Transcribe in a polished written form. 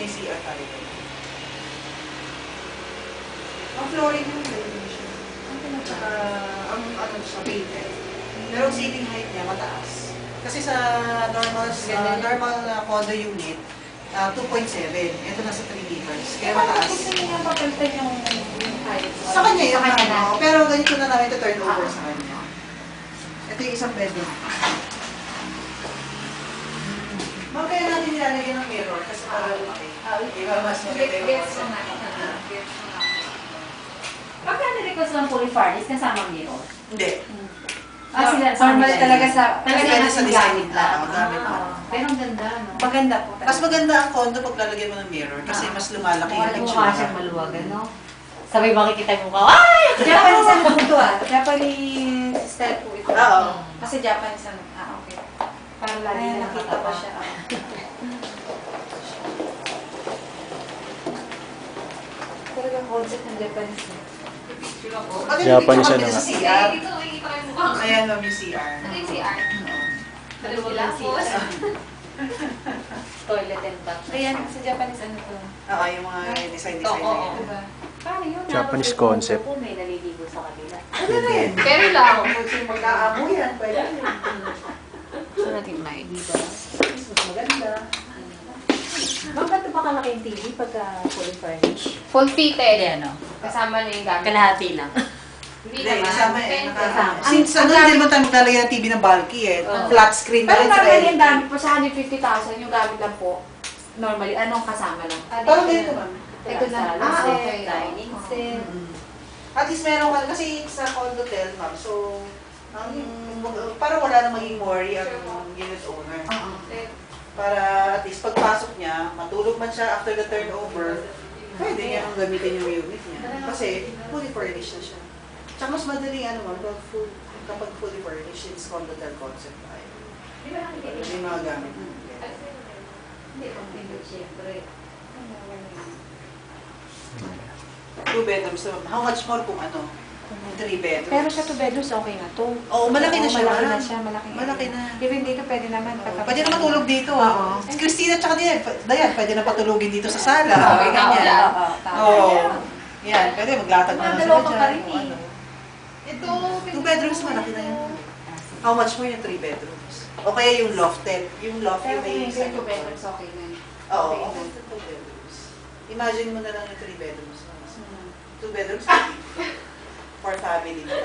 May CR tayo. Ang flooring yung definition. Ang ano siya, painted. Pero ang ceiling height niya mataas. Kasi sa normal condo unit, 2.7. Ito nasa 3 meters. Kaya mataas. Gusto niya papalitan yung height. Sa kanya yung Sa kanya na. ano, pero ganito na namin ito turn over sa kanya. Ito yung isang bedroom. Ma'am, kaya natin nilalagyan ng mirror kasi para lumaki. Iba mas maganda yung Gets concept. na nga. Pagka nirequest lang fully furnished, kasama ang mirror. Hindi. Sila, Normal talaga sa talaga Pwede yung sa design gamit lang. lang. Gamit lang. Pero ang ganda, no? maganda po. Mas maganda ang condo pag lalagyan mo ng mirror kasi mas lumalaki yung Mukha picture. siyang maluwagan, no? Sabay makikita yung mukha, ay! Japanese ano po ito Japanese style po ito. Oo. Kasi Japanese ano. Okay. Para lagi Ay, na nakita nakakatawa pa siya. Talagang concept ng Japanese. Japanese Pag ano sa nga. CR. Dito makikita ko yung mukha ko. Ayan ma'am yung CR. Ito yung CR. Dalawang lapos. Toilet and bath. Ayan, sa Japanese ano to. Oo, yung mga design na Oo. yun. Diba? Paano yun? Japanese Nakakasuot concept. po, may naliligo sa kabila. Ano rin? Pero lang. Kung sino mag-aamo yan, pwede rin. So natin may. Diba? Mas maganda. Ma'am, ba't ba kalaki yung TV pagka fully furnished? Full fitted. ano? Kasama na yung gamit. Kalahati lang. Hindi Hindi, naman. kasama eh. Depende. Kasama. Since ano, hindi naman tayo maglalagay ng TV ng bulky eh. Oo. Flat screen na Pero rin sa normally LED. ang dami po sa 150,000 yung gamit lang po. Normally, anong kasama lang? Parang ganito ma'am. Ito lang. Ah, set, okay. dining set. At least meron ka, kasi sa condo hotel ma'am, so, parang wala na maging worry ang unit owner. Para at least pagpasok niya, matulog man siya after the turnover, pwede niya ang gamitin yung unit niya. Kasi fully furnished na siya. Tsaka mas madali ano ma'am, kapag fully furnished, it's condo hotel concept tayo. Di ba nakikita May yung mga gamit. Hindi, pag siyempre. 2 bedrooms naman. How much more kung ano? Kung 3 bedrooms. Pero sa 2 bedrooms, okay na to. Oo, malaki na siya. Malaki na siya, malaki. Malaki na. Even dito, pwede naman. Pwede na matulog dito. Oo. Si Christina tsaka Dayan, pwede na patulogin dito sa sala. Oo, Okay, tama ganyan. yan. Oo. Yan, pwede maglatag na lang Dalawa sila pa dyan. rin eh. Ano. Ito, 2 bedrooms, malaki na yan. How much more yung 3 bedrooms? O kaya yung lofted. Yung loft Pero yung kung may yung 2 bedrooms, okay na. Oo, okay okay na. sa 2 bedrooms. Imagine mo na lang yung 3 bedrooms. 2 bedrooms, for family na.